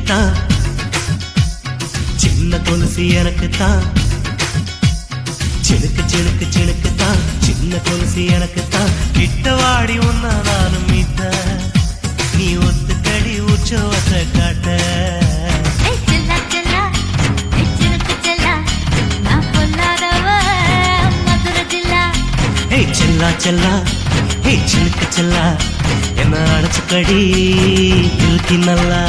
தான், சின்ன கொலுசு எனக்கு தான். சினுக்கு சினுக்கு சினுக்கு தான், சின்ன கொலுசு எனக்கு தான். கிட்ட வாடி உன்ன நானும் மீட்ட, நீ ஒத்துக்கடி உற்சவத்தை காட்ட. செல்லா செல்லா ஹே சிலுக்கு செல்லா, என்ன அடைச்சுக்கடி இழுக்கி நல்லா.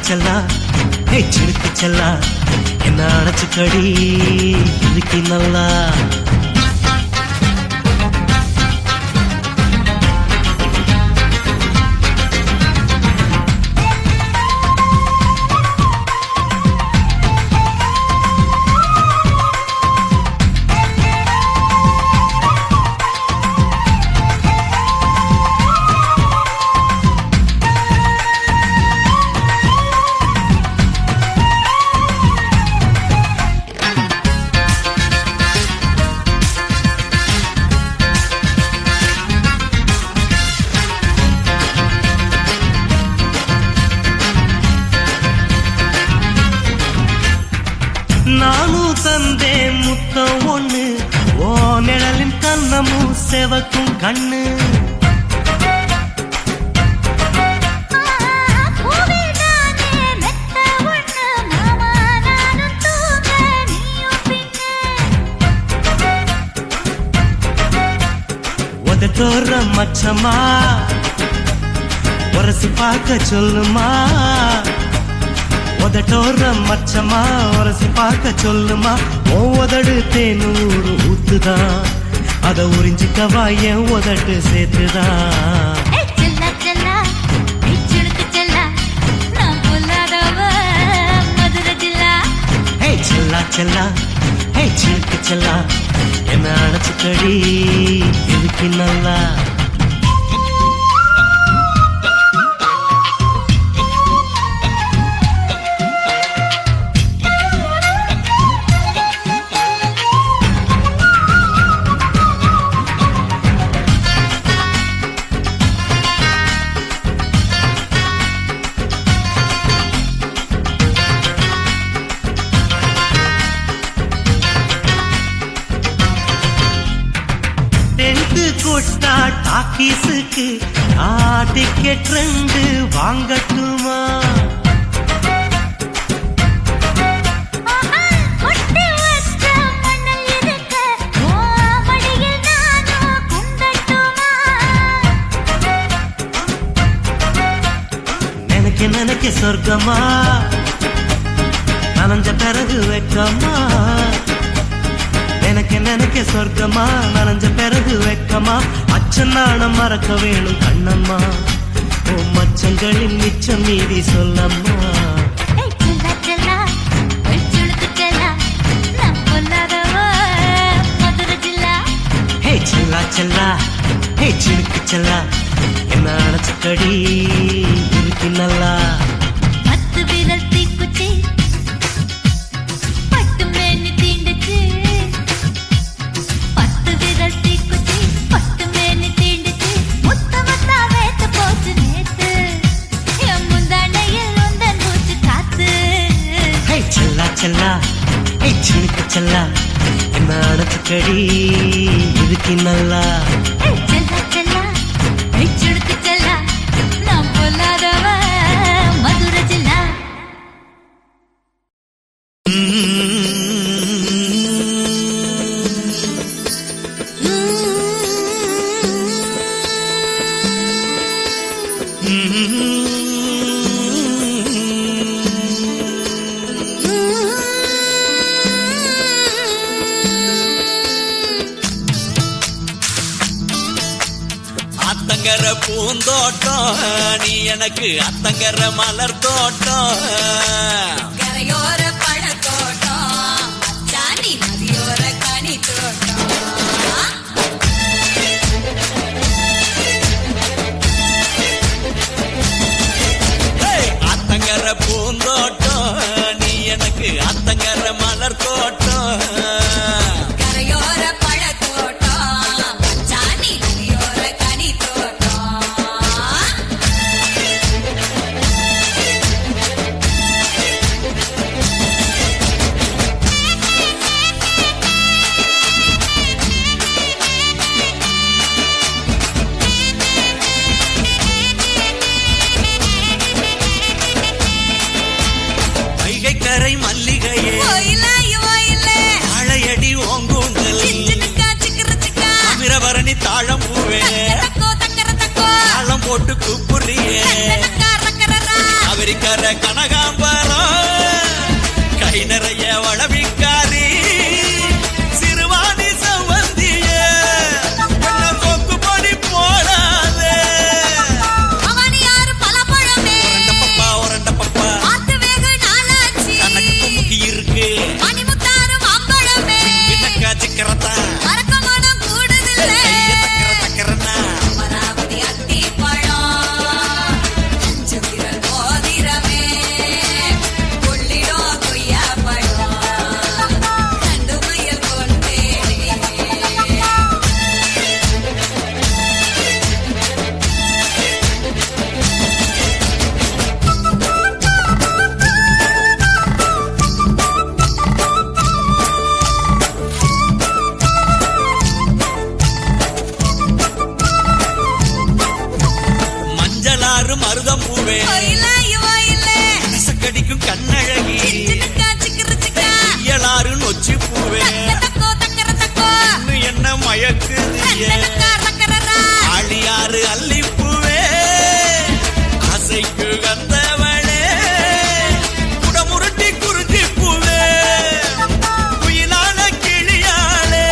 செல்லா ஹே சிலுக்கு செல்லா, என்ன அடைச்சுக்கடி இழுக்கி நல்லா. நானும் தந்தே முத்தம் ஒண்ணு, ஓ நிழலின் கண்ணமும் செவக்கும் கண்ணு. உதட்டோர மச்சமா உரசி பார்க்க சொல்லுமா, உதட்டோர மச்சமா உரசி பார்க்க சொல்லுமா. உதடு தேனூறு ஊத்துதான், அத உறிஞ்சிக்கவா என் உதட்டு சேர்த்துதான். செல்லா செல்லா ஹே சிலுக்கு செல்லா, என்ன அடைச்சுக்கடி இழுக்கி நல்லா. கொட்டா டாக்கீஸுக்கு டிக்கெட் 2 வாங்கட்டுமா? நினைக்க நினைக்க சொர்க்கமா, நனைஞ்ச பிறகு வெக்கமா. எனக்கு நினைக்க சொர்க்கமா, நனைஞ்ச பிறகு வெக்கமா. அச்சநாணம் மறக்க வேணும் கண்ணம்மா, ஓ மச்சங்களின் மிச்சம் மீதி சொல்லம்மா. ஹே செல்லா செல்லா ஹே சிலுக்கு செல்லா, என்ன அடைச்சுக்கடி இழுக்கி நல்லா. செல்லா ஹே சிலுக்கு செல்லா, என்ன அடைச்சுக்கடி இழுக்கி நல்லா. அத்தங்கர பூந்தோட்டம், நீ எனக்கு அத்தங்கர மலர் தோட்டம். கரையோர பழத்தோட்டம், மச்சான் நீ நதியோர கனி தோட்டம். கலங்கர கனகாம்பரம் கை நிறைய வளவிக்காரி சிறுவாணி சவந்திய கொக்கு பொடி போடாதே அவனியாரு பலப்பழமே உரண்ட பப்பா ஆத்து வேக நாளாச்சி தனக்கு குமுக்கி இருக்கு மணிமுத்தாறு மாம்பழமே பின்னக்கா சிக்கரத்தா மரக்கமனம் கூடுதில்லை தக்கரன்னா அமராவதி அத்திப்பழம் அஞ்சவிரல் மோதிரமே கொள்ளிடோ கொய்யாப்பழம் கண்டு மயில் கொண்டேனே மஞ்சளாறு மருதம் பூவே கடிக்கும் கண்ணழகி இயலாறு நொச்சி பூவே என்ன மயக்குதிய ஆழியாறு அல்லிப்பூவே ஆசைக்கு வந்தவளே குடமுருட்டி குறிஞ்சி பூவே குயிலான கிளியாளே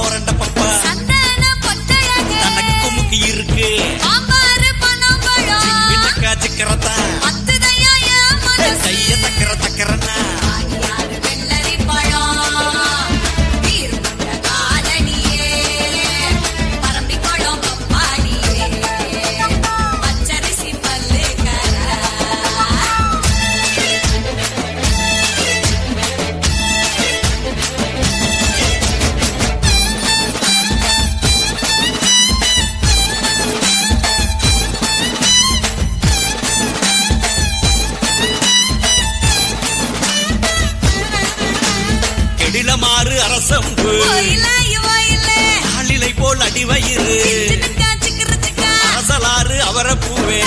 உரண்ட பப்பா தனக்கு குமுக்கி இருக்கு பின்னக்கா சிக்கரத்தா கைய தக்கரன்னா கெடிலமாறு அரசம்பு ஆளிலை போல் அடிவயிறு அரசலாறு அவரப்பூவே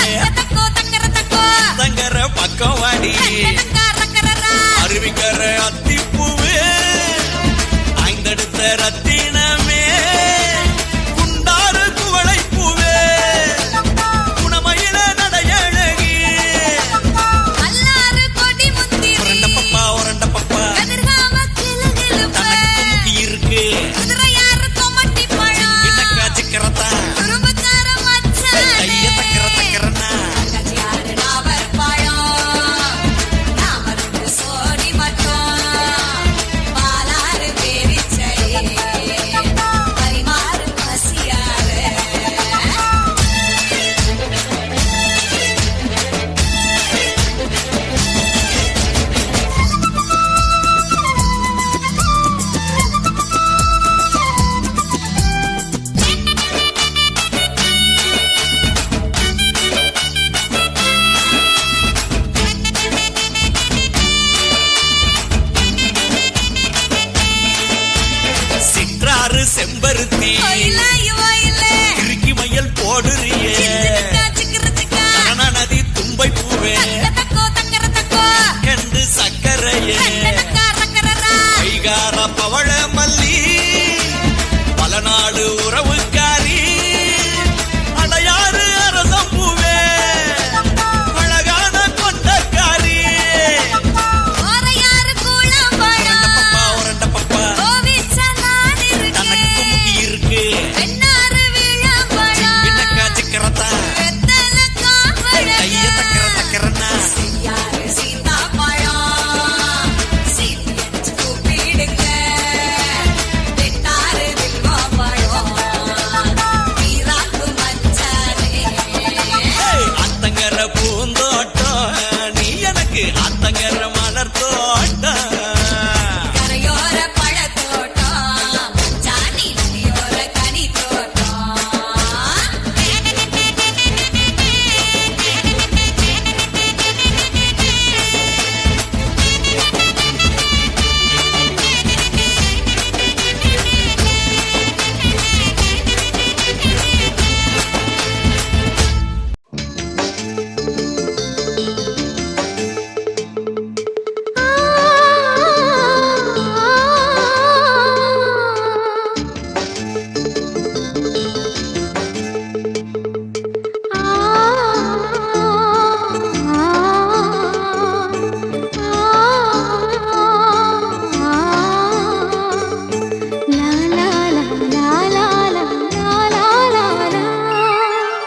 தங்கர பக்கம் வாடி அருவிக்கர அத்திப்பூவே ஐந்தெடுத்த ரத்தினமே குண்டாறு குவளை பூவே குணமயில நடையழகி உரண்ட பப்பா தனக்கு குமுக்கி இருக்கு பின்னக்கா சிக்கரத்தா கைய தக்கரன்னா சிற்றாறு செம்பருத்தி இறுக்கி மயல் போடுறியே நதி தும்பை பூவே கண்டு சக்கரையே கைகார பவள மல்லி பல நாடு உறவுக்காரி அடையாறு அரசம் பூவே அழகான கொண்டக்காரி உரண்ட பப்பா தனக்கு குமுக்கி இருக்கு பின்னக்கா சிக்கரத்தா கைய தக்கரன்னா அத்தங்கர பூந்தோட்டம் நீ எனக்கு அத்தங்கர மலர் தோட்டம் கரையோர பழத்தோட்டம் ஜானி நதியோர கனி தோட்டம்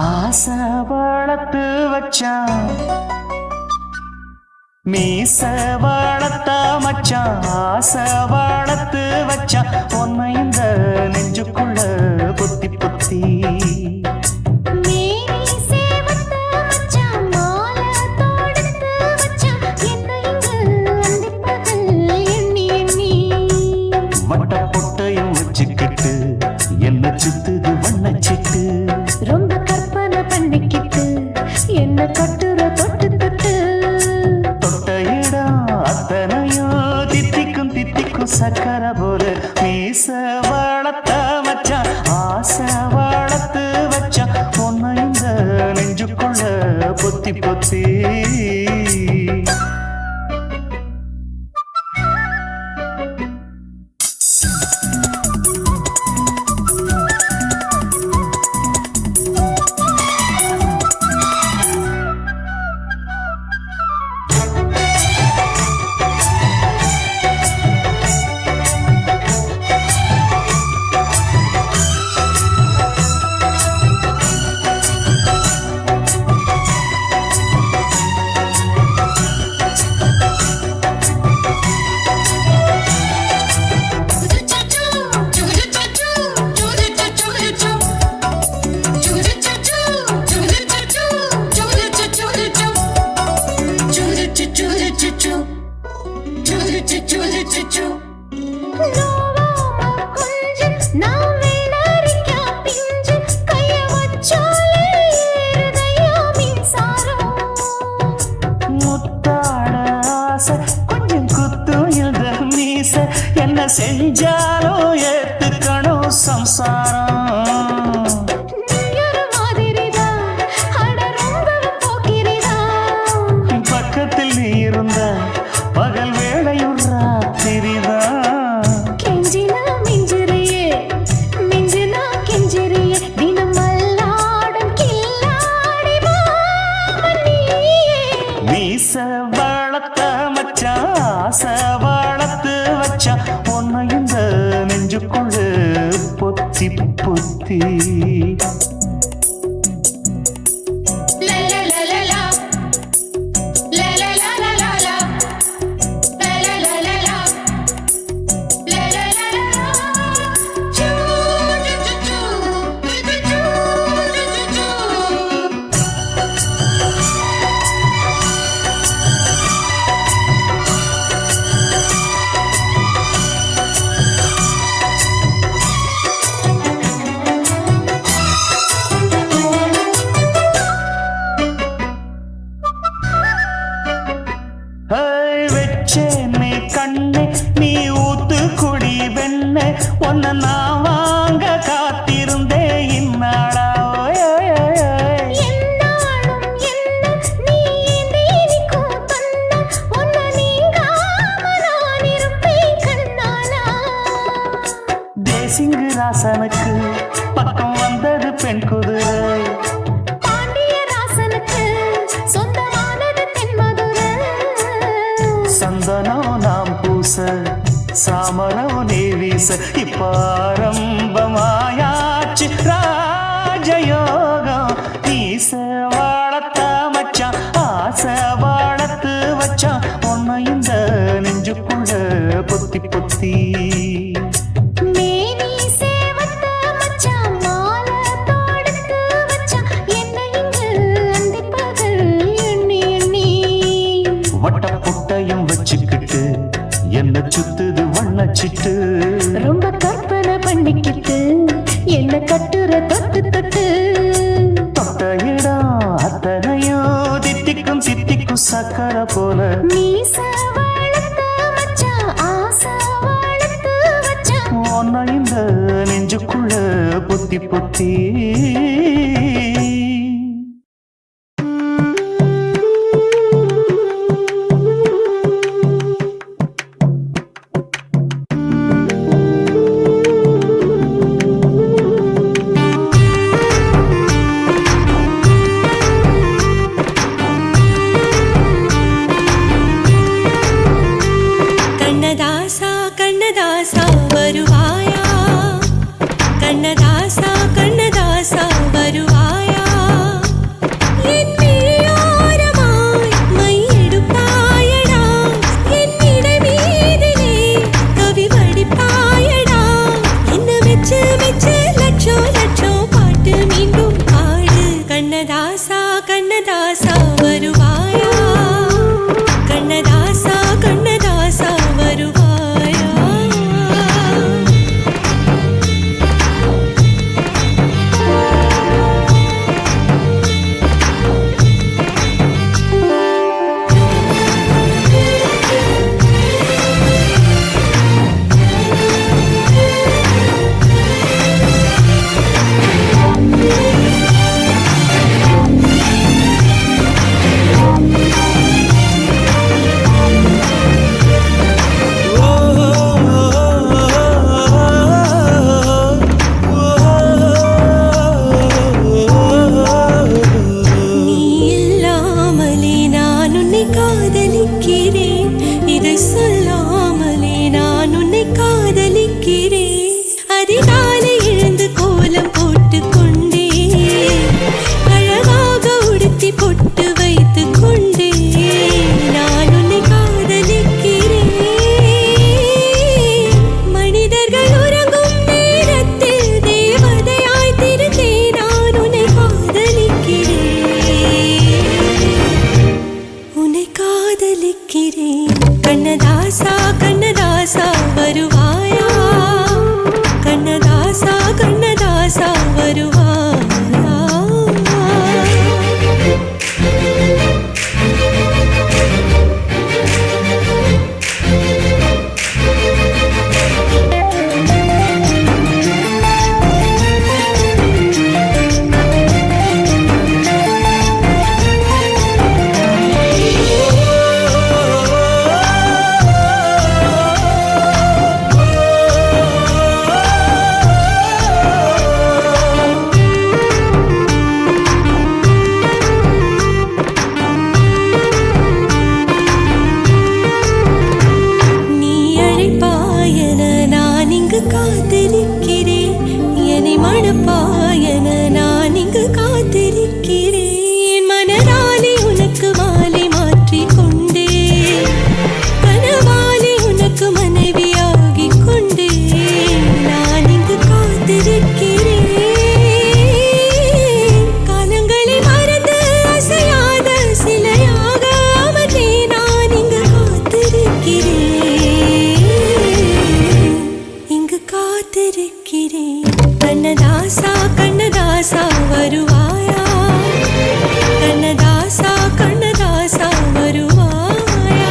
ஆசை வளர்த்து வச்சான் மீச வளர்த்த மச்சான் ஆசை வளர்த்து வச்சான் உன்னை இந்த நெஞ்சுக்குள்ள பொத்தி பொத்தி மேனி சேவத்த மச்சான் மாலை தொடுத்து வச்சான் என்னை இங்கு அந்திப்பகல் எண்ணி எண்ணி வட்ட பொட்டையும் வச்சுக்கிட்டு என்ன சுத்துது வண்ணச்சிட்டு ரொம்ப கற்பனை பண்ணிக்கிட்டு என்ன கட்டுற தொட்டு தொட்டு தொட்ட இடம் அத்தனையோ தித்திக்கும் தித்திக்கும் சக்கரை போல மீச வளர்த்த மச்சான் ஆசை வளர்த்து வச்சான் உன்னை இந்த நெஞ்சுக்குள்ள பொத்தி பொத்தி என்ன செஞ்சாலும் ஏத்துக்கணும் சம்சாரம் பக்கத்தில் நீ இருந்த பகல் வேளையும் ராத்திரிதான் கெஞ்சினா மிஞ்சிறியே மிஞ்சினா கெஞ்சிறியே தினமல்லாடும் கில்லாடி மாமணியே மீச வளர்த்த மச்சான் ஆசை வளர்த்து வச்சான் உன்னை இந்த நெஞ்சுக்குள்ள பொத்தி பொத்தி வச்சேனே கண்ணே நீ ஊத்து குடி வெண்ணே உன்னை நான் வாங்க காத்திருந்தே இந்நாளா என்னாலும் என்ன நீ நீக்கும் கண்ணா உன்னை நீங்காம நான் இருப்பேன் கண்ணாலா தேசிங்கு ராசனுக்கு பக்கம் வந்தது பெண் குதிரை பாண்டிய ராசனுக்கு சொந்தமானது தென்மதுரை சந்தனம் நாம் பூச சாமரம் நீ வீச இப்பாரம்பமாயாச்சு ராஜயோகம் நீச வாழத்த மச்சான் ஆசை வாழத்து வச்சான் உன்னை இந்த நெஞ்சுக்குள்ள பொத்தி பொத்தி மேனி சேவத்த மச்சான் மாலை தொடுத்து வச்சான் என்னை இங்கு அந்திப்பகல் எண்ணி எண்ணி வட்ட புட்டையும் வச்சுக்கிட்டு என்ன சுத்துது வண்ணச்சிட்டு ரொம்ப கற்பனை பண்ணிக்கிட்டு என்ன கட்டுற தொட்டு தொட்டு தொட்ட இடம் அத்தனையோ தித்திக்கும் தித்திக்கும் சக்கரை போல மீச வளர்த்த மச்சான் ஆசை வளர்த்து வச்சான் உன்னை இந்த நெஞ்சுக்குள்ள பொத்தி பொத்தி கண்ணதாசா கண்ணதாசா வருவாயா கண்ணதாசா கண்ணதாசா கண்ணதாசா கண்ணதாசா வருவாயா காத்திருக்கிறேன் என்னை மணப்பாயன நான் இங்கு காத்திருக்கிறேன் மனதாலே உனக்கு மாலை மாற்றிக் கொண்டே கனவாலே உனக்கு மனைவியாகிக் கொண்டே நான் இங்கு காத்திருக்கிறேன் காலங்களை மறந்து அசையாத சிலையாக அமர்ந்தே நான் இங்கு காத்திருக்கிறேன் காத்திருக்கிறேன் கண்ணதாசா கண்ணதாசா வருவாயா கண்ணதாசா கண்ணதாசா வருவாயா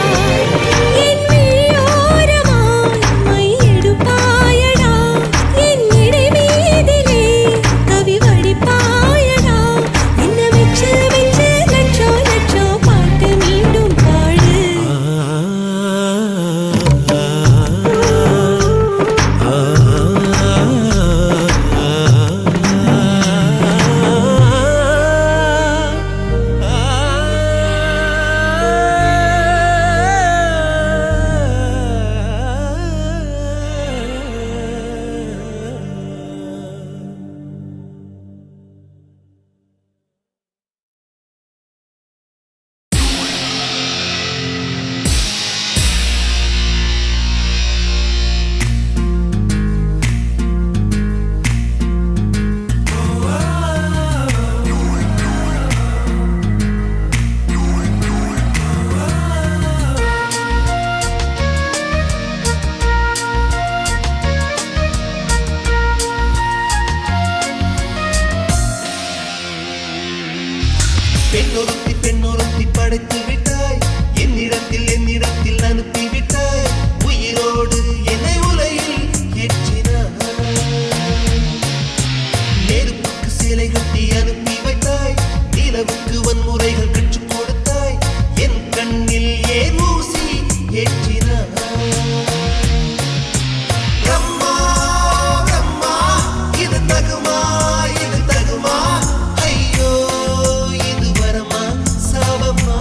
என் விழியோரமாய் மையெடுப்பாயடா என் இடை மீதிலே கவி வடிப்பாயடா என்ன வெச்சு வெச்சு லட்சோ லட்சோ பாட்டு மீண்டும் பாடு பெண்ணொருத்தி படைத்து விட்டாய் என்னிடத்தில் அனுப்பி விட்டாய் உயிரோடு என்னை உலையில் ஏற்றினாய் நெருப்புக்கு சிலை கட்டி அனுப்பி வைத்தாய் நிலவுக்கு வன்முறைகள் கற்றுக் கொடுத்தாய் என் கண்ணில் ஏன் ஊசி ஏற்றினாய் பிரம்மா பிரம்மா இது தகுமா ஐயோ இது வரமா சாபமா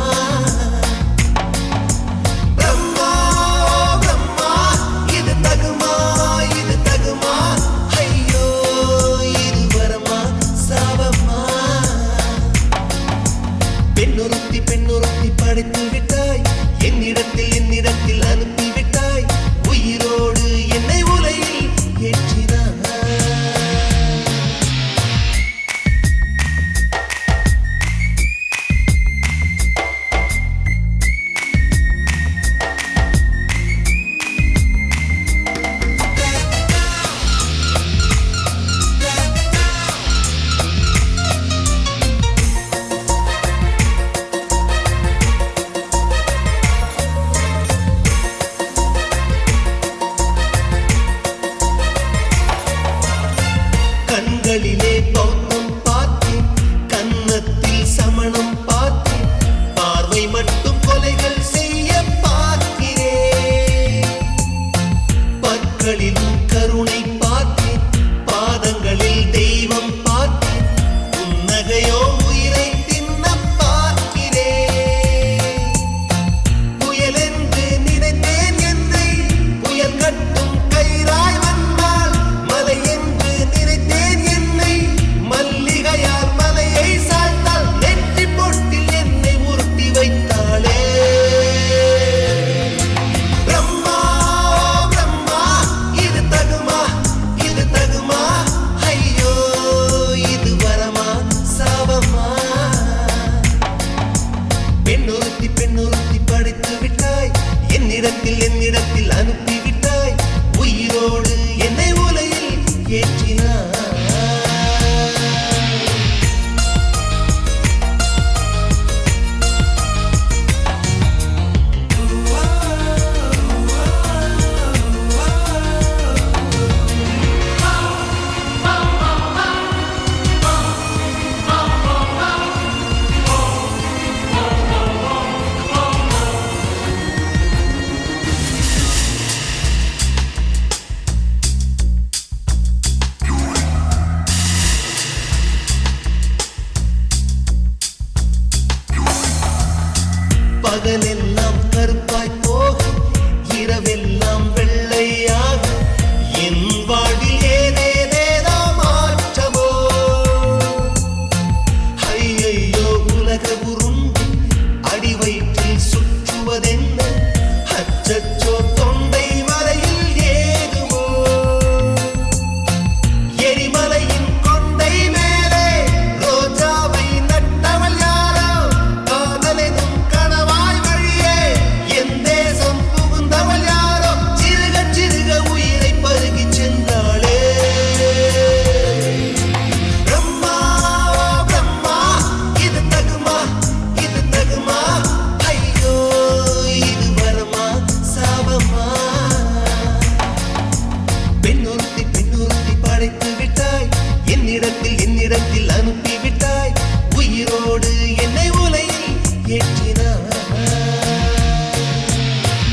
என்னிடத்தில் அனுப்பிவிட்டாய் உயிரோடு என்னை உலையில் ஏற்றினாய்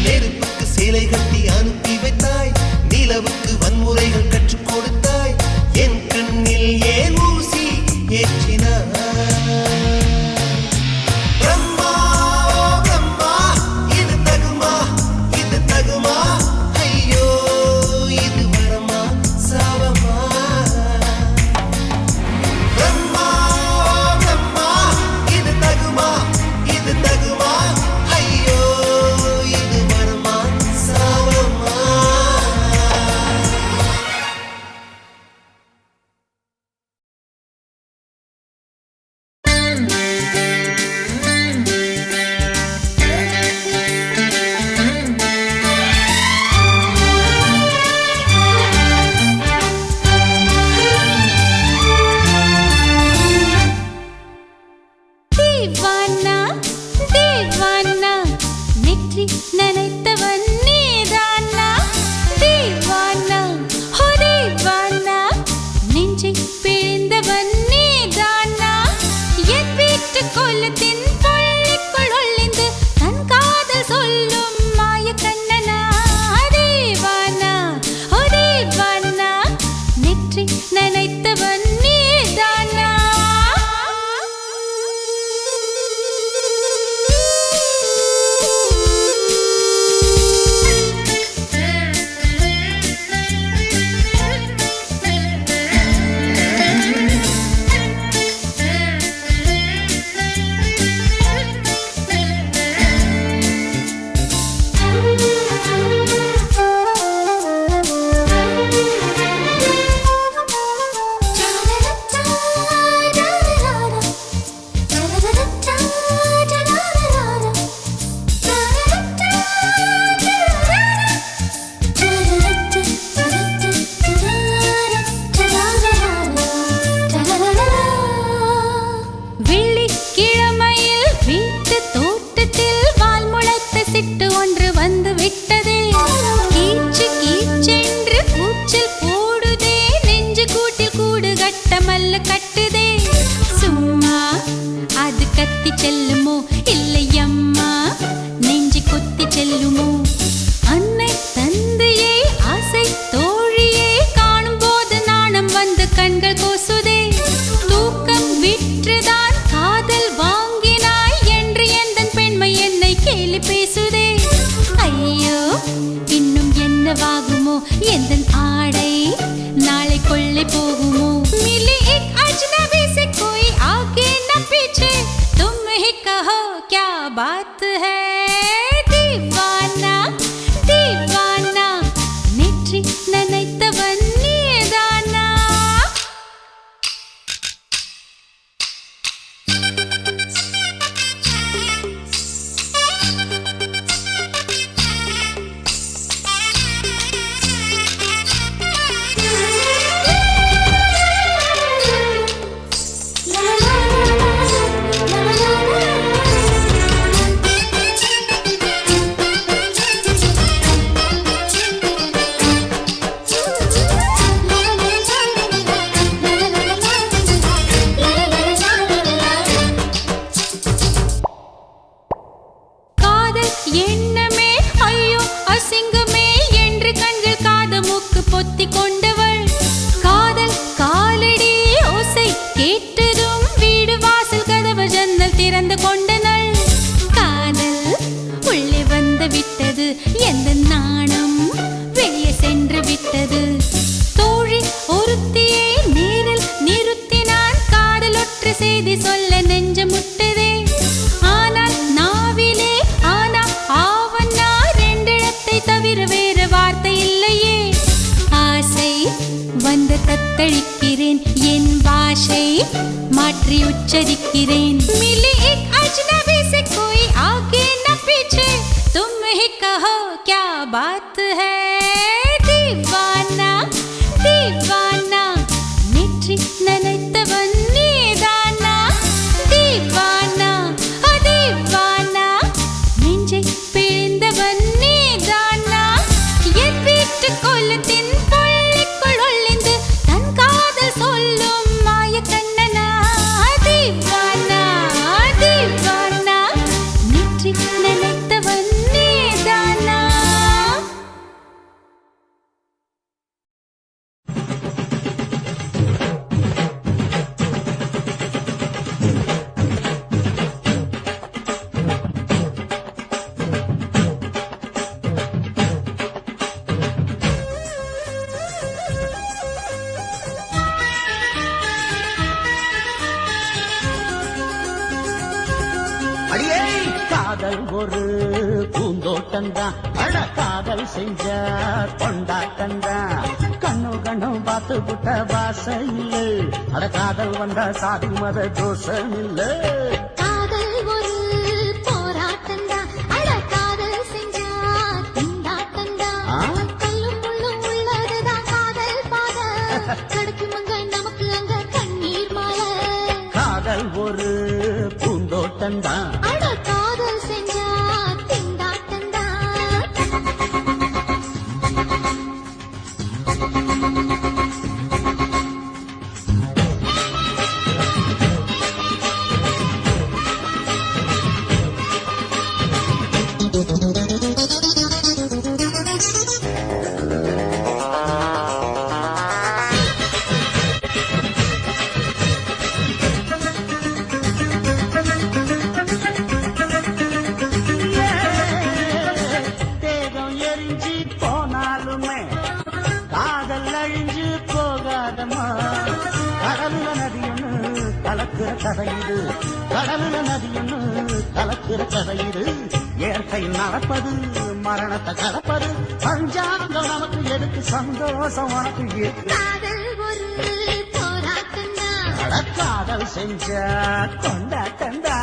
நெருப்புக்கு சேலை கட்டி அனுப்பி வைத்தாய் நிலவுக்கு வன்முறைகள் கற்றுக் கொடுத்தாய் என் கண்ணில் ஏன் ஊசி ஏற்றினாய் माற்றி उच्चरिக்கிறேன் मिली एक अजनबी से कोई आगे न पीछे तुम ही कहो क्या बात है दीवाना दीवाना नेற்றி நினைத்தவன் நீதானா दीवाना ओ दीवाना நெஞ்சை பிழிந்தவன் நீதானா என் வீட்டு கோலத்தின் பள்ளிக்குள் ஒளிந்து தன் காதல் சொல்லும் காதல் ஒரு பூந்தோட்டம்தான் அட காதல் செஞ்ச கொண்டாட்டம்தான் கண்ணு கண்ணும் பார்த்து புட்ட பாச இல்ல அட காதல் வந்தா சாதி மத தோஷம் இல்ல காதல் ஒரு போராட்டம்தான் அட காதல் செஞ்சா திண்டாட்டம்தான் கல்லும் முள்ளும் உள்ளதுதான் காதல் பாத கிடைக்குமங்க நமக்கு அங்க கண்ணீர் மாலை காதல் ஒரு பூந்தோட்டம்தான் அட காதல் செஞ்சா திண்டாட்டம்தான் தேகம் எரிஞ்சு போனாலுமே காதல் அழிஞ்சு போகாதமா கடலுல நதியொன்னு கலக்குற கதையுது கடலுல நதியொன்னு கலக்குற கதையுது இயற்கை நடப்பது மரணத்தை கலப்பது பஞ்சாங்கம் நமக்கு எதுக்கு சந்தோஷம் உனக்கு எதுக்கு? காதல் ஒரு போராட்டம்தான் அட காதல் செஞ்ச கொண்டாட்டந்தா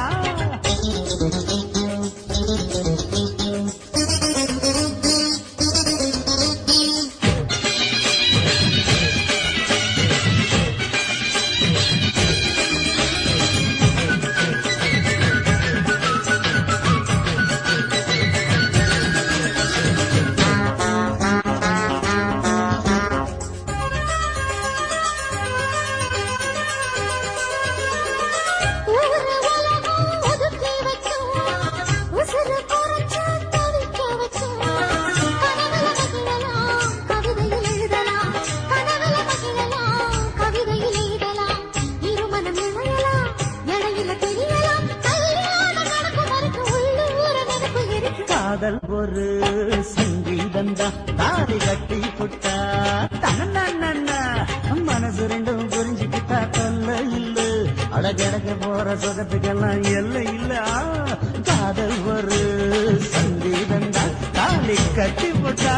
ஊரு உலகம் ஒதுக்கி வைக்கும் உசுறு குறைச்சு தவிக்க வைக்கும் கனவுல மகிழலாம் கவிதையில் எழுதலாம் கனவுல மகிழலாம் கவிதையில் எழுதலாம் இருமனம் இணையலாம் இடையில தெரியலாம் கல்யாணம் நடக்கும் வரைக்கும் உள்ளூர நினைப்பு இருக்கு காதல் ஒரு சங்கீதந்தா தாலி கட்டி புட்டா தன்னண்ணா மனசு ரெண்டும் புரிஞ்சுக்கிட்டா தொல்ல இல்ல அழகழக போற சுகத்துக்கெல்லாம் எல்லை இல்ல காதல் ஒரு சங்கீதந்தா தாலி கட்டி புட்டா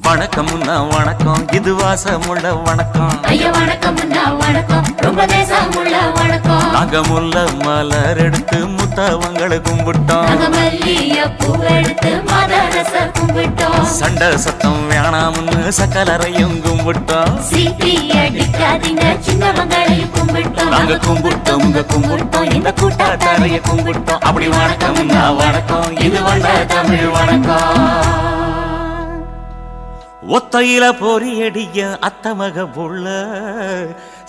வணக்கம்னா வணக்கம் இது வாசமுள்ள வணக்கம் ஐயா வணக்கம் வணக்கம் ரொம்ப தேசமுள்ள வணக்கம் நாங்க முல்ல மலர் எடுத்து முத்தவங்களை கும்பிட்டோம் நாங்க மல்லிய பூ எடுத்து மதரச கும்பிட்டோம் சண்டை சத்தம் வேணாம்னு சக்கலரையும் கும்பிட்டோம் சீட்டி அடிக்காதீங்க சின்னவங்களையும் கும்பிட்டோம் நாங்க கும்பிட்டோம் உங்க கும்பிட்டோம் இந்த கூட்டாத்தாரைய கும்பிட்டோம் அப்படி வணக்கம்னா வணக்கம் இது வந்த தமிழ் வணக்கம் ஒத்தையில பொறியடிய அத்தமக புள்ள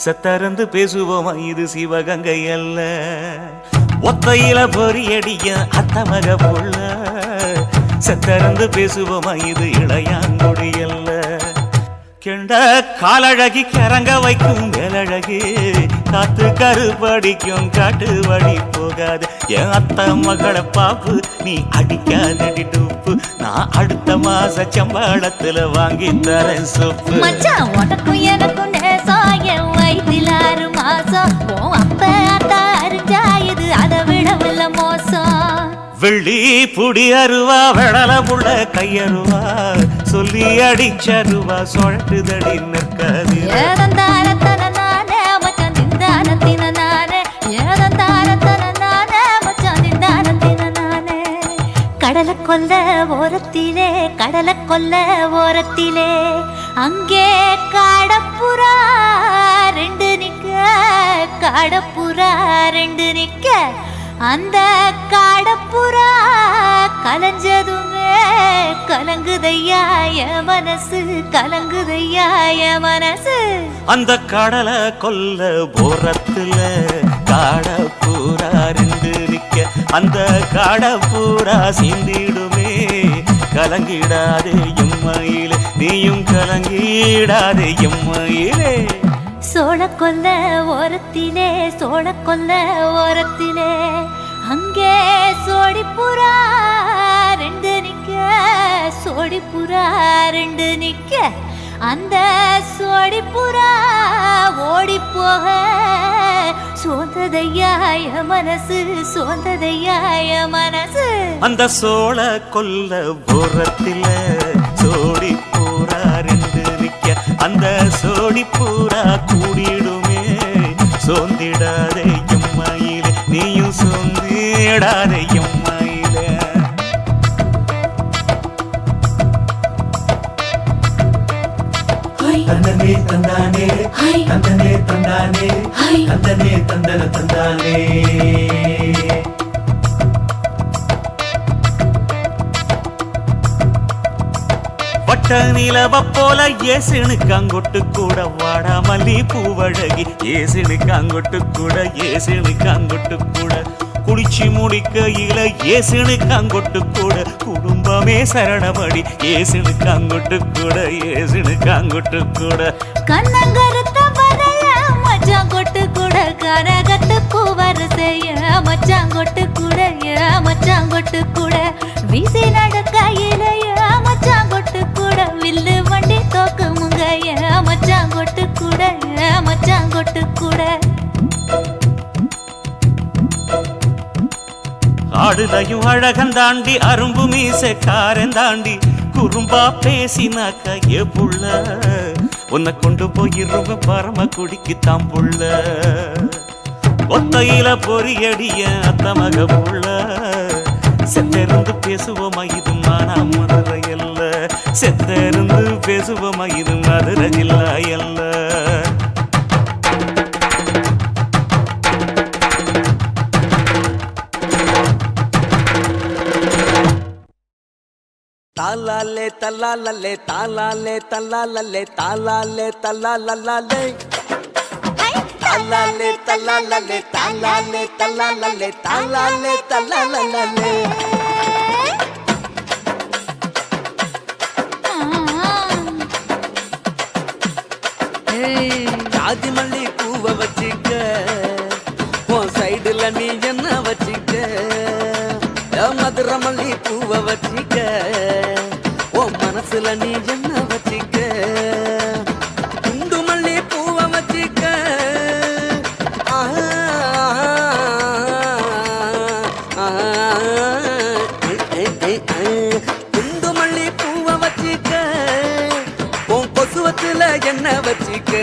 சத்தறந்து பேசுவோமா இது சிவகங்கை அல்ல ஒத்தையில பொறியடிய அத்தமக புள்ள சத்தறந்து பேசுவோமா இது இளையாங்குடி அல்ல கெண்ட காலழகி கிறங்க வைக்கும் மேலழகு காத்து கருப்படிக்கும் காட்டு வழி போகாது என் அத்த மகளை பாப்பு நீ அடிக்காதடி டூப்பு நான் அடுத்த மாச சம்பளத்துல வாங்கி தரேன் சொப்பு மச்சான் உனக்கும் எனக்கும் நேசம் என் வயிற்றில் 6 மாசம் உன் அப்ப அத்தா அறிஞ்சா இது அதை விடவில்ல மோசம் வெள்ளி புடி அருவா வெடல புள்ள கையருவா சொல்லி அடிச்சருவா சொழட்டுதடி நிற்காது ஏதந்தாரத்தன நானே மச்சான் திண்டாரத்தின நானே ஏதந்தாரத்தன நானே மச்சான் திண்டாரத்தின நானே கடலை கொல்ல ஓரத்திலே கடலை கொல்ல ஓரத்திலே அங்கே காடப்புறா 2 நிக்க காடப்புறா 2 நிக்க அந்த காடப்புறா கலஞ்சதுமே கலங்குதையா என் மனசு கலங்குதையா என் மனசு அந்த கடலை கொல்ல போரத்துல காடப்பூரா 2 நிக்க அந்த காடப்பூரா சிந்திடுமே கலங்கிடாதே எம்மையில நீயும் கலங்கிடாதே எம்மையிலே. சோளக்கொல்ல ஓரத்திலே சோளக்கொல்ல ஓரத்திலே அங்கே சோடிப்புறா ரெண்டு நிக்க சோடிப்புறா ரெண்டு நிக்க அந்த சோடிப்புறா ஓடி போக சோந்ததையாய மனசு சோந்ததையாய மனசு. அந்த சோழ கொல்ல ஓரத்தில சோடி பூரா ரெண்டு நிக்க அந்த சோடி பூரா கூடிடுமே. சோந்திடாதே எம்மையிலே நீயும் சோந்திடாதே எம்மையிலே. தந்தனே தந்தானே தந்தனே தந்தானே தந்தனே தந்தன தந்தானே. வட்ட நிலவ போல ஏசினுக்கு அங்கொட்டு கூட வாடா மல்லி பூவழகி ஏசினுக்கு அங்கொட்டு கூட ஏசினுக்கு அங்கொட்டு கூட குளிச்சு முடிக்கையில ஏசினுக்கு அங்கொட்டு கூட குடும்பமே சரணமடி ஏசினுக்கு அங்கொட்டு கூட ஏசினுக்கு அங்கொட்டு கூட. கண்ணங்கருத்த வரைய மச்சாங்கொட்டு கூட கரகத்து பூவரசைய மச்சாங்கொட்டு கூட மச்சாங்கொட்டு கூட வீசி நடக்கையிலைய மச்சாங்கொட்டு கூட வில்லு வண்டி தோக்குமுங்க மச்சாங்கொட்டு கூட மச்சாங்கொட்டு கூட. ஆடுதையும் அழகந்தாண்டி அரும்பு மீசக்காரன் தாண்டி குறும்பா பேசினாக்க ஏ புள்ள உன்னை கொண்டு போயிருவ பரம குடிக்கு தாம்புள்ள. ஒத்தையில பொறியடிய அத்தமக புள்ள செத்தருந்து பேசுவோமா இது மானா மதுரை அல்ல செத்தருந்து பேசுவோமா இது மதுரை ஜில்லா அல்ல. தாலாலே தல்லாலே தாலாலே தல்லாலே தாலாலே தல்லாலே தாலாலே தல்லாலே தாலாலே தல்லாலே தாலாலே தல்லாலே. ஜாதி மல்லி பூவை வச்சிக்க உன் சைடுல நீ என்ன வச்சிக்க மதுரை மல்லி பூவை வச்சிக்க உன் மனசுல நீ என்ன வச்சிக்க குண்டு மல்லி பூவை வச்சிக்க குண்டு மல்லி பூவை வச்சிக்க உன் கொசுவத்துல என்ன வச்சிக்க.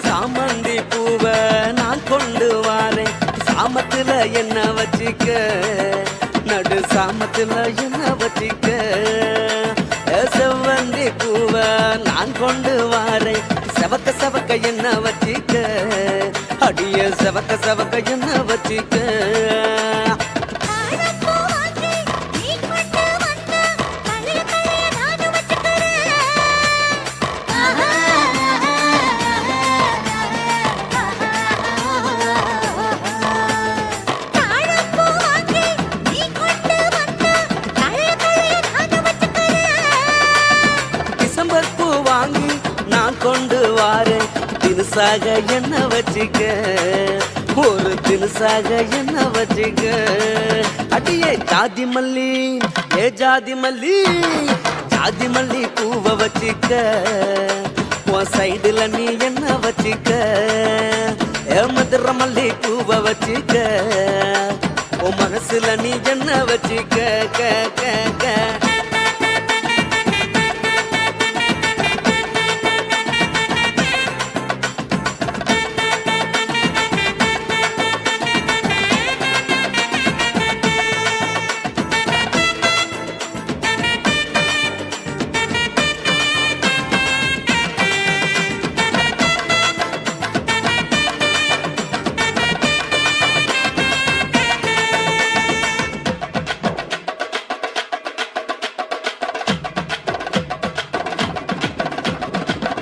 சாமந்தி பூவை நான் கொண்டு வாரேன் சாமத்துல என்ன வச்சிக்க நடு சாமத்துல என்ன வச்சிக்க. செவ்வந்தி பூவை நான் கொண்டு வாரேன் செவக்க செவக்க என்ன வச்சிக்க அடிய செவக்க செவக்க என்ன வச்சிக்க. கொண்டு வாரேன் தினுசாக என்ன வச்சிக்க ஒரு தினுசாக என்ன வச்சிக்க. அடியே ஜாதி மல்லி ஏ ஜாதி மல்லி ஜாதி மல்லி பூவை வச்சிக்க உன் சைடுல நீ என்ன வச்சிக்க மதுரை மல்லி பூவை வச்சிக்க உன் மனசுல நீ என்ன வச்சிக்க க க க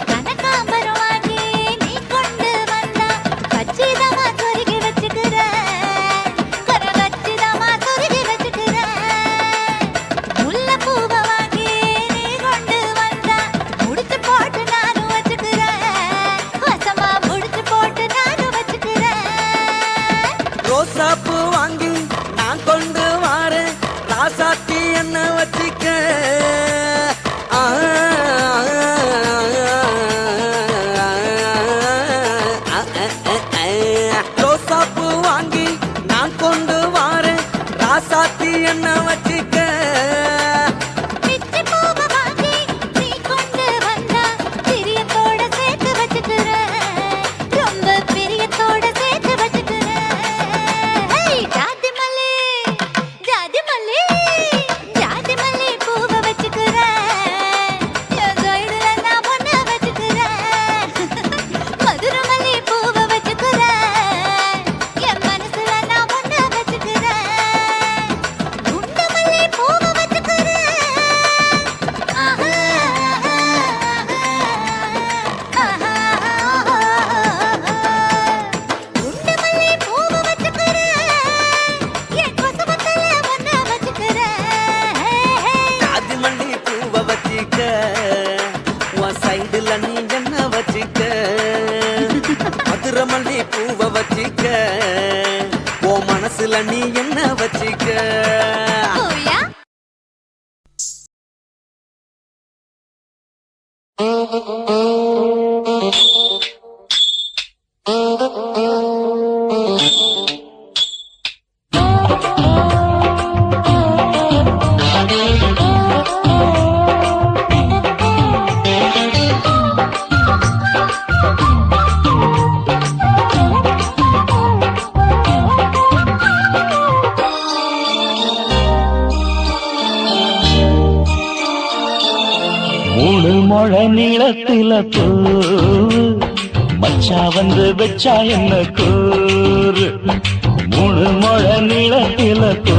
கனகாம்பரம் வாங்கி நீ கொண்டு வந்தா கச்சிதமா சொருகி வச்சுக்கிறேன் கர கச்சிதமா சொருகி வச்சுக்கிறேன் முல்லைப்பூவை வாங்கி நீ கொண்டு வந்தா முடிச்சு போட்டு நானும் வச்சுக்கிறேன் வசமா முடிச்சு போட்டு நானும் வச்சுக்கிறேன் ரோசாப்பூ வாங்கி நான் கொண்டு வாரேன் ராசாத்தி என்ன வச்சிக்க ரோசாப்பூ வாங்கி நான் கொண்டு வாரேன் ராசாத்தி என்ன வச்சிக்க பிச்சி பூவை வாங்கி நீ கொண்டு வந்தா பிரியத்தோட சேர்த்து வச்சுக்கிறேன் ரொம்ப பிரியத்தோட சேர்த்து வச்சுக்கிறேன் ஜாதி மல்லி ஜாதி மல்லி ஜாதி மல்லி பூவை வச்சுக்கிறேன் என் சைடுல நான் ஒன்ன வச்சுக்கிறேன் மதுரை மல்லி பூவை வச்சுக்கிறேன் என் மனசுல நான் ஒன்ன வச்சுக்கிறேன் குண்டு மல்லி பூவை வச்சுக்கிறேன் ஆஹா குண்டு மல்லி பூவை வச்சுக்கிறேன் என் கொசுவத்தல ஒன்ன வச்சுக்கிறேன் ஜாதி மல்லி பூவை வச்சிக்க உன் சைடுல நீ என்ன வச்சிக்க மதுரை மல்லி பூவை வச்சிக்க உன் மனசுல நீ என்ன வச்சிக்க ஓயா மூணு முழ நீளத்தில பூ மச்சா வந்து வச்சா என்ன கூறு மூணு முழ நீளத்தில பூ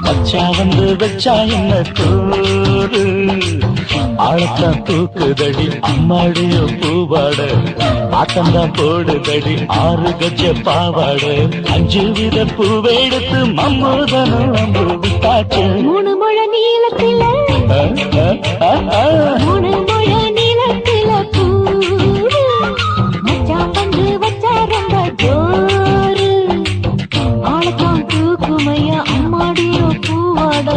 மச்சா வந்து வச்சா என்ன கூறு ஆழத்தான் தூக்குதடி அம்மாடிய பூவாட ஆட்டம்தான் போடுதடி 6 கஜ பாவாட 5 வித பூவை எடுத்து மம்மூதனும் அம்பு விட்டாச்சு மூணு முழ நீளத்தில மூணு முழ நீளத்தில பூ மச்சான் வந்து வச்சா ரொம்ப ஜோரு ஆளத்தான் தூக்குமையா அம்மாடியோ பூவாட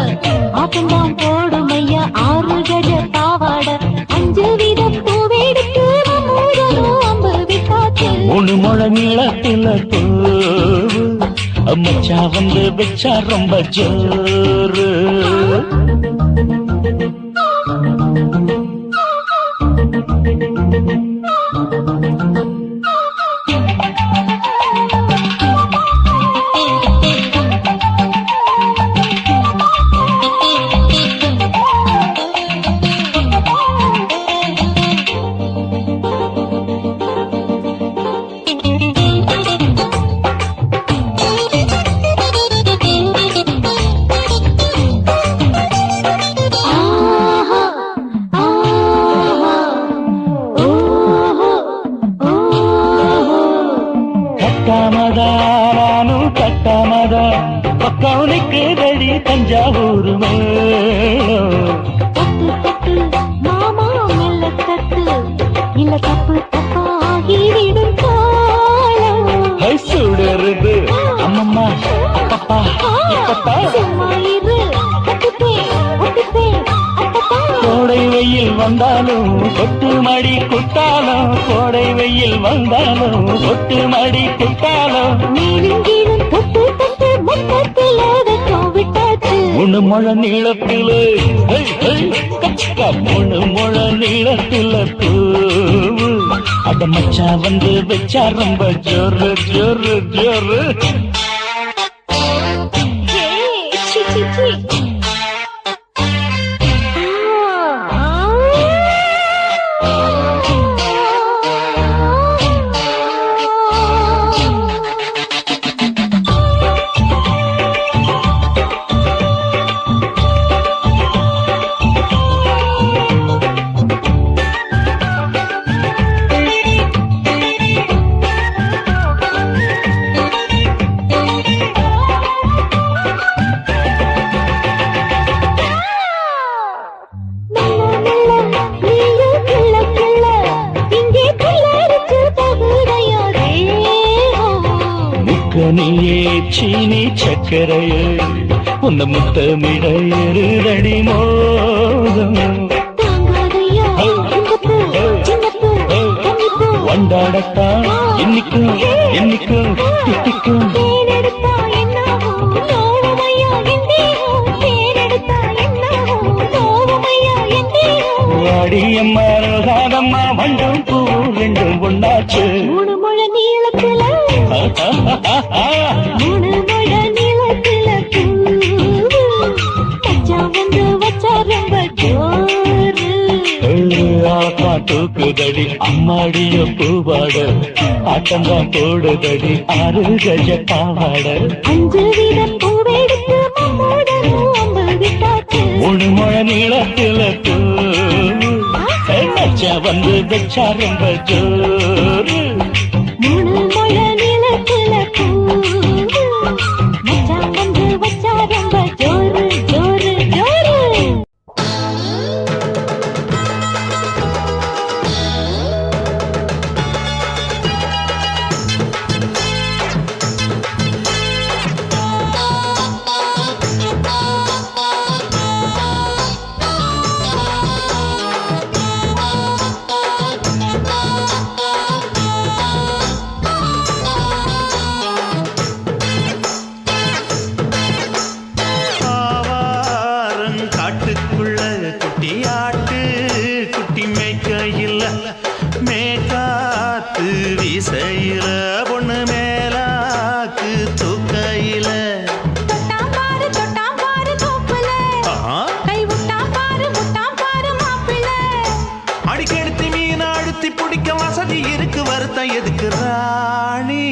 ஆட்டம்தான் போடுமையா 6 கஜ பாவாட 5 வித பூவெடுத்து மம்மூதனும் அம்பு விட்டாச்சு மூணு முழ நீளத்தில பூ மச்சா வந்து வச்சா ரொம்ப ஜோரு கட்டாமதா பக்கம் நிக்குதடி தஞ்சாவூர் மேளம் தட்டு தட்டு மாமா மெல்ல தட்டு இல்ல தப்பு தப்பாகிவிடும் காலம் ஹை சுடருது அம்மம்மா அப்பப்பா இப்பப்பா சும்மா இரு ஒட்டுப்பே வெயில் வந்தாலும் கொட்டு மடி குத்தாலும் கோடை வெயில் வந்தாலும் கொட்டு மடி குத்தாலும் நீளுங்கீழும் தொட்டு தொட்டு மொத்தத்தில் ஓடட்டும் விட்டாச்சு முழு முழ நீளத்தில முழு முழ நீளத்தில பூவு அட மச்சா வந்து வச்சா ரொம்ப ஜோரு ஜோரு ஜோரு சி சி சி நீயே சீனி சக்கரையே உந்த முத்தமிட எருதடி மோகம் வண்டாடத்தான் என்னைக்கும் என்னைக்கும் திட்டிக்கும் வாடியம்மா ரோசாதம்மா வண்டும் பூ ரெண்டும் ஒண்ணாச்சு மூணு முழ நீளத்துல மூணு முழ நீளத்துல பூ வந்து வச்சா ரொம்ப ஜோரு தூக்குதடி அம்மாடிய பூவாட ஆட்டம்தான் போடுதடி 6 கஜ பாவாட 5 வீதம் பூவெடுத்து விட்டாச்சு மூணு முழ நீளத்துல மச்சா வந்து வச்சா ரொம்ப ஜோரு மூணு முழ நீளத்துல பூ மச்சா வந்து வச்சா ரொம்ப ஜோரு ஜோரு ஜோரு காட்டுக்குள்ள குட்டி ஆட்டு குட்டி மேய்க்கையில் மேக்காத்து வீசையில பொண்ணு மேலாக்கு தூக்கையில தொட்டாம் பாரு தோப்புல கை விட்டாம் பாரு மாப்பிள்ள அடிக்கெடுத்து மீன் அழுத்தி பிடிக்க வசதி இருக்கு வருத்தம் எதுக்கு ராணி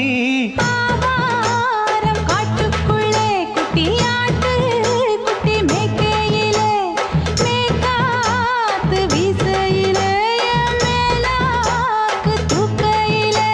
ஆவாரம் காட்டுக்குள்ளே குட்டி ஆட்டு குட்டி மேய்க்கையிலே மேய்க்காத்து வீசையிலே மேலாக்கு தூக்கையிலே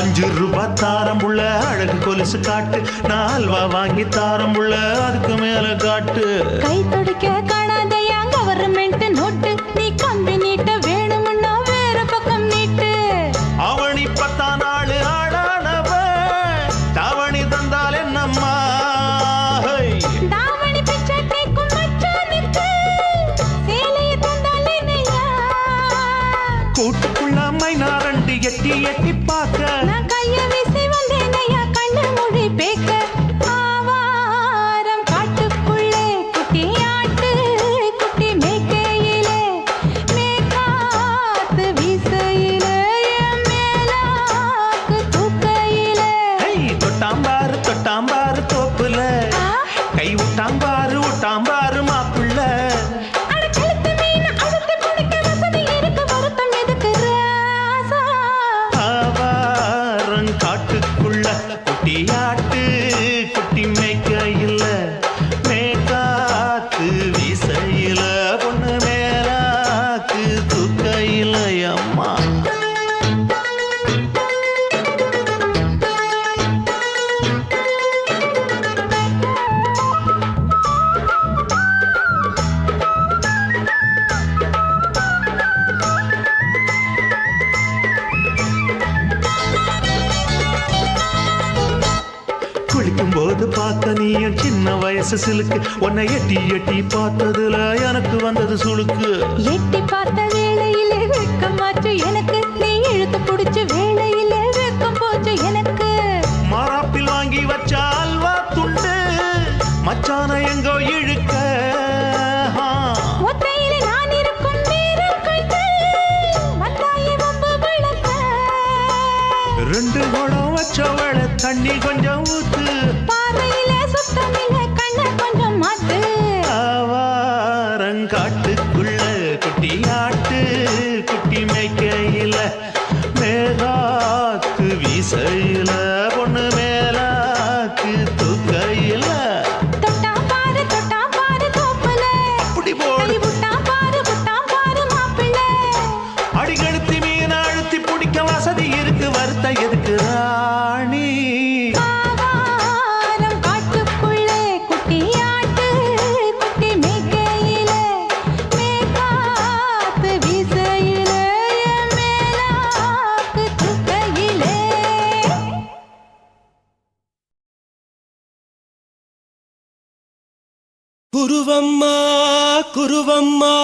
₹5 தாரம் உள்ள அழகு கொலுசு காட்டு 4 வாங்கி தாரம் உள்ள அதுக்கு மேல காட்டு கை துடிக்க காணாதையா கவர்மெண்ட் நோட்டு நீ கம்பி நீட்ட வேணும்னா வேற பக்கம் நீட்டு அவனி 10 நாள் ஆடானவ தாவணி தந்தால் என்னம்மா தாவணி பிச்சை கேக்கும் மச்சானுக்கு சேலையை தந்தாலே நையா கூட்டுக்குள்ள மைனா 2 எட்டி எட்டி பார்க்க நான் கைய வீசி வந்தேன் ஐயா கண்ணு மொழி பேக்க ஆவாரம் காட்டுக்குள்ளே குட்டி ஆட்டு குட்டி மேய்க்கையிலே மேய்க்காத்து வீசையிலே மேலாக்கு தூக்கையிலே தொட்டாம்பாரு தோப்புல கை விட்டாம்பாரு மாப்பிள்ள அட கழுத்து மீன் அழுத்து பிடிக்க வசதி இருக்கு வருத்தம் எதுக்கு ராசா வயசு சிலுக்கு உன்னை எட்டி எட்டி பார்த்ததுல எனக்கு வந்தது சுளுக்கு எட்டி பார்த்த வேளையிலே வெட்கமாச்சு எனக்கு நீ இழுத்து பிடிச்ச வேளையிலே வெட்கம் போச்சு எனக்கு மாறாப்பில் வாங்கி வச்ச அல்வா துண்டு மச்சான எங்கோ இழுக்க ஒத்தையிலே நான் இருக்கும் நேரம் கண்டு வந்தாயே வம்பு விளக்க ரெண்டு குடம் வச்சவள தண்ணி கொஞ்சம் ஊத்து பார்வையிலே சுத்தமில்லை கண்ண கொஞ்சம் மாத்து ஆவாரங்காட்டுக்குள்ள குட்டி ஆட்டு குட்டி மேய்க்கையில மேகாத்து வீசையில பொண்ணு மேலாக்கு தூக்கையில தொட்டா பாரு தோப்புல அப்படி போடு புட்டா பாரு மாப்பிள்ளை அடிக்கடுத்தி மீன் அழுத்தி பிடிக்க வசதி இருக்கு வருத்த எதுக்கு ராணி ஆவாரம் காட்டுக்குள்ளே குட்டியாட்டு குட்டி மேய்க்கையில மேகாத்து வீசையில மேலாக்கு தூக்கையிலே குருவம்மா குருவம்மா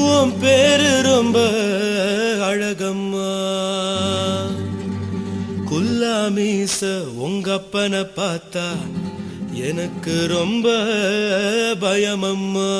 உன் பேரு ரொம்ப அழகம்மா குல்லாமீச உங்க அப்பனை பார்த்தா எனக்கு ரொம்ப பயமம்மா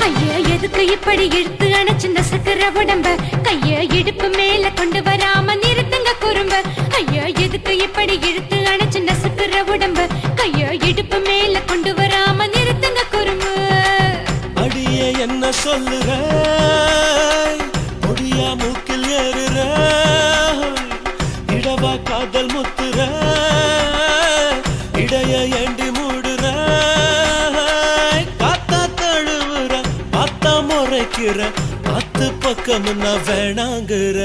ஐயா எதுக்கு இப்படி இழுத்து அணைச்சு நசுக்கிற உடம்ப கைய இடுப்பு மேல கொண்டு வராம நிறுத்துங்க குறும்ப ஐயா எதுக்கு இப்படி இழுத்து அணைச்சு நசுக்கிற உடம்ப கைய இடுப்பு மேல கொண்டு வராம நிறுத்துங்க குறும்பு அடியே என்ன சொல்லுற முடியா மூக்கில் ஏறுற இடவா காதல் முத்துற இடைய ஏண்டி மூடுற காத்தா தழுவுற பார்த்தா முறைக்கிற பத்து பக்கம் நான் வேணாங்குற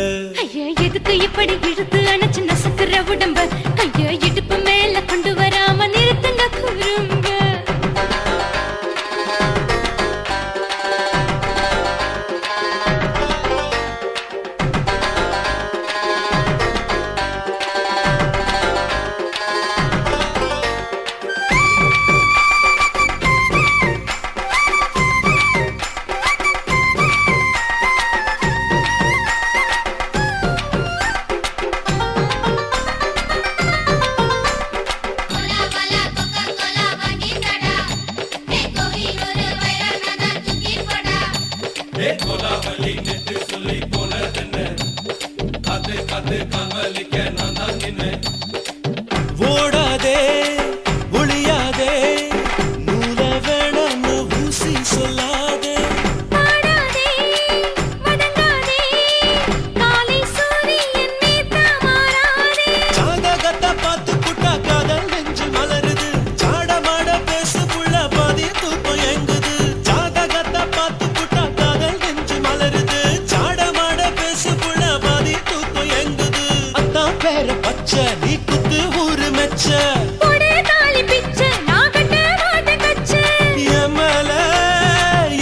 ஐயா எதுக்கு இப்படி இழுத்து அணைச்சு நசுக்கிற உடம்ப கைய இடுப்பு மேல கொண்டு வராம நிறுத்துங்க குறும்ப ஓடாதே ஒளியாதே நூல வேணும்னு ஊசி சொல்லாதே பாடாதே வதங்காதே காலை சூரியன் மீதா மாறாதே ஜாதகத்தை பார்த்து புட்டா காதல் நெஞ்சு மலருது சாடமாட பேசு புள்ள பாதி தூக்கம் எங்குது ஜாதகத்தை பார்த்து புட்டா காதல் நெஞ்சு மலருது சாடமாட பேசு புள்ள பாதி தூக்கம் எங்குது அத்தான் பேர பச்சை நீ குத்து ஊரு மெச்ச ஒரே தாலி பிச்சை நான் கட்ட மாட்ட கச்சை என் மேல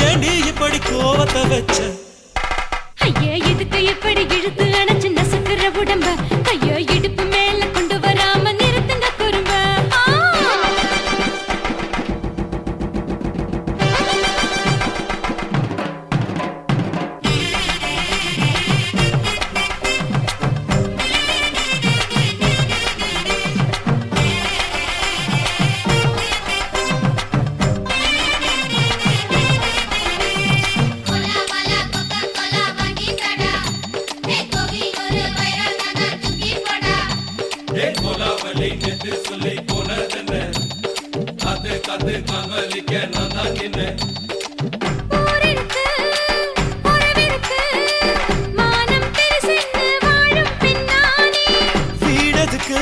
ஏண்டி இப்படி கோவத்தை வச்ச ஐயா எதுக்கு இப்படி இழுத்து அணைச்சு நசுக்கிற உடம்ப கைய இடுப்பு மேல கொண்டு வராம நிறுத்துங்க குறும்ப ஊரிருக்கு உறவிருக்கு மானம் பெருசென்று வாழும் பின்னானே வீடதுக்கு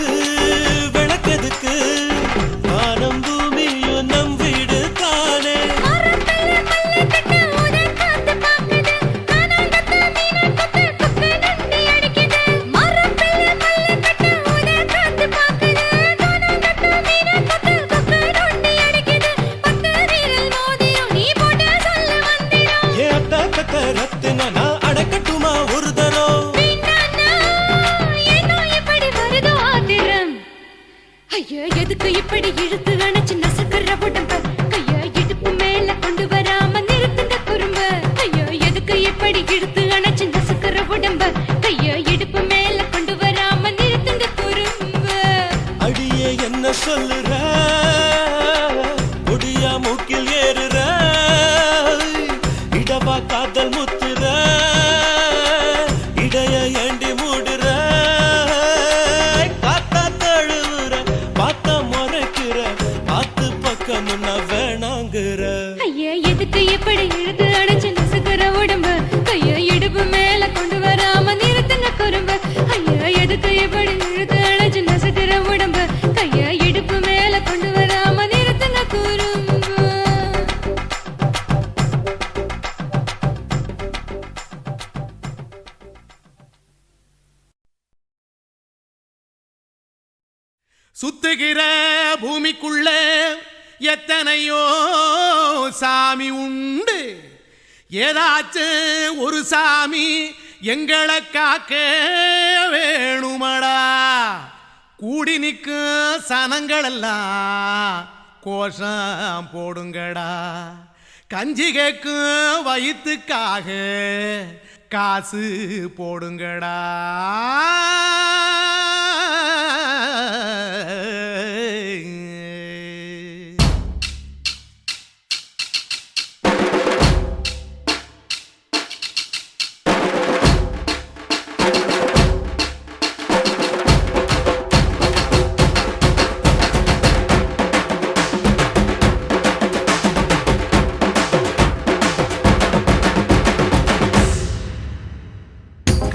ஐயா எதுக்கு இப்படி இழுத்து அடைச்சு நசுக்கிற உடம்பு கைய இடுப்பு மேல கொண்டு வராம நிறுத்துங்க குறும்பு ஐயா எதுக்கு இப்படி இழுத்து அடைச்சு நசுக்கிற உடம்பு கைய இடுப்பு மேல கொண்டு வராம நிறுத்துங்க குறும்பு. சுத்துகிற பூமிக்குள்ள எத்தனையோ சாமி உண்டு, ஏதாச்சும் ஒரு சாமி எங்களை காக்க வேணுமடா. கூடி நிற்கும் சனங்களெல்லாம் கோஷம் போடுங்கடா. கஞ்சி கேக்கும் வயிற்றுக்காக காசு போடுங்கடா.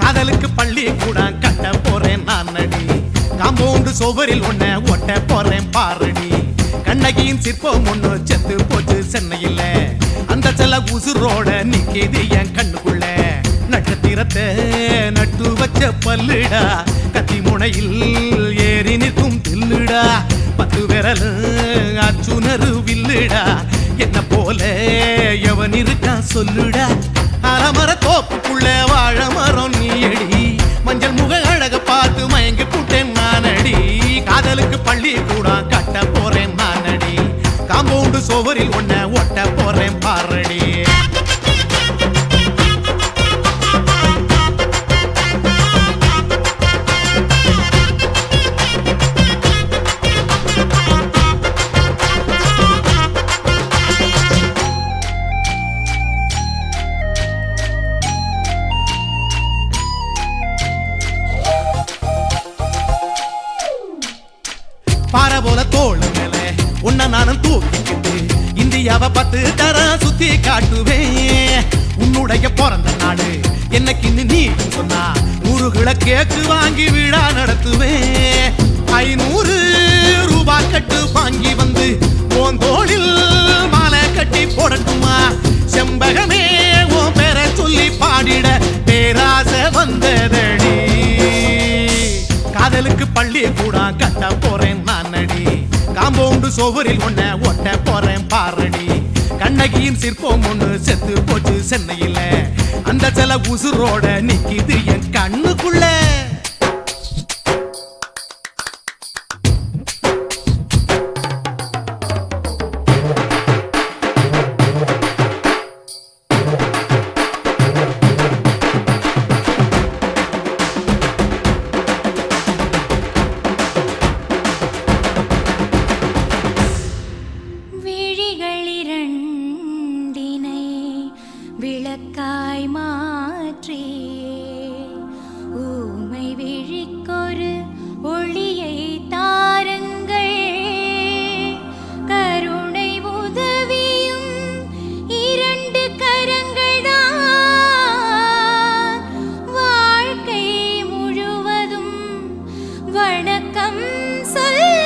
காதலுக்கு பள்ளி கூட கட்ட போறேன் நான் நடி, காம்பவுண்டு சோவரில் ஒன்ன ஒட்ட போறேன் பாரடி. கண்ணகியின் சிற்பம் ஒண்ணு செத்து போச்சு சென்னையில், அந்த செல்ல உசுரோட நிக்கிது என் கண்ணுக்குள்ள. நட்சத்திரத்தை நட்டு வச்ச பல்லுடா, கத்தி முனையில் ஏறி நிற்கும் தில்லுடா. 10 விரல் அச்சுணரு வில்லுடா, என்ன போல எவன் இருக்கா சொல்லுடா. அலமர தோப்புக்குள்ள வாழ மரம் நீயடி, மஞ்சள் முக அழக பார்த்து மயங்கி புட்டேன் நானடி. காதலுக்கு பள்ளி கூட கட்ட போறேன் நானடி, காம்பவுண்டு சோவரில் ஒன்ன ஒட்ட போறேன் பாரடி. பாறை போல தோள் மேல உன்ன நானும் தூக்கிக்கிட்டு இந்தியாவை 10 தரம் சுத்தி காட்டுவேன். உன்னுடைய பிறந்த நாடு என்னைக்கு நீ சொன்னா 100 கிலோ கேக்கு வாங்கி விழா நடத்துவேன். 500 ரூபாய் கட்டு வாங்கி வந்து உன் தோளில் மாலை கட்டி போடட்டுமா. செம்பகமே உன் பேரை சொல்லி பாடிட பேராசை வந்ததடி. காதலுக்கு பள்ளி கூட கட்ட போறேன் நானடி, காம்பவுண்டு சோவரில் ஒன்ன ஒட்ட போறேன் பாரடி. கண்ணகியின் சிற்பம் ஒண்ணு செத்து போச்சு சென்னையில், அந்த சில உசுரோட நிக்கிது என் கண்ணுக்குள்ள. விளக்காய் மாற்றி ஊமை விழிக்கொரு ஒளியை தாருங்கள். கருணை உதவியும் 2 கரங்கள் தான், வாழ்க்கை முழுவதும் வணக்கம் சொல்லுங்கள்.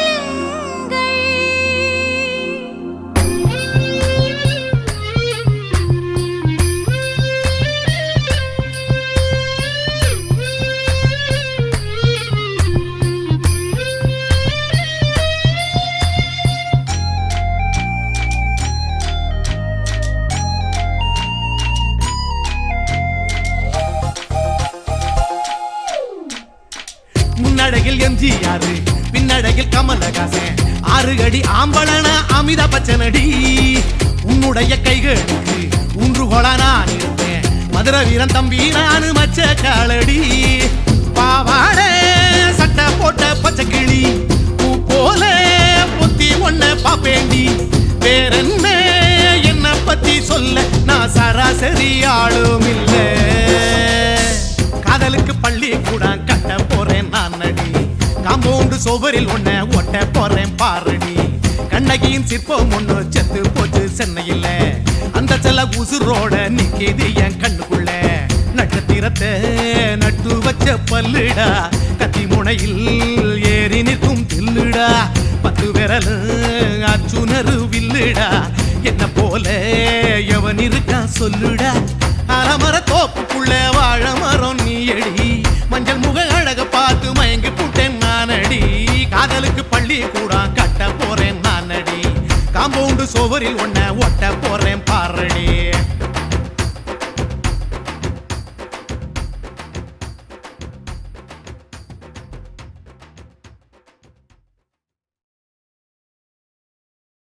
முன்னடையில் எம்ஜிஆர், பின்னடையில் கமலஹாசன், 6 அடி ஆம்பளன அமிதாப் பச்சனடி. உன்னுடைய கைகளுக்கு ஊன்றுகோலா நான் இருப்பேன், மதுரை வீரன் தம்பி நானு மச்ச காலடி. பாவாட சட்டை போட்ட பச்சை கிளி பூ போல பொத்தி ஒன்ன பாப்பேண்டி. வேறென்ன என்ன பத்தி சொல்ல நான் சராசரி ஆளும் இல்ல. காதலுக்கு பள்ளி கூட கட்ட போறேன் நான் நடி, காம்பவுண்டு சோவரில் ஒன்ன ஒட்ட போறேன் பாரடி. கண்ணகியின் சிற்பம் ஒண்ணு செத்து போச்சு சென்னையில அந்த செல்ல உசுரோட நிக்கிது என் கண்ணுக்குள்ள நட்சத்திரத்தை நட்டு வச்ச பல்லுடா கத்தி முனையில் ஏறி நிற்கும் தில்லுடா 10 விரல் அச்சுணரு வில்லுடா என்ன போல எவன் இருக்கா சொல்லுடா அலமர தோப்புக்குள்ள வாழ மரம் நீ அடி மஞ்சள் முக அழக பார்த்து மயங்கி புட்டேன் நானடி காதலுக்கு பள்ளி கூட கட்ட போறேன் நானடி காம்பவுண்டு சோவரில் ஒன்ன ஒட்ட போறேன் பாரடி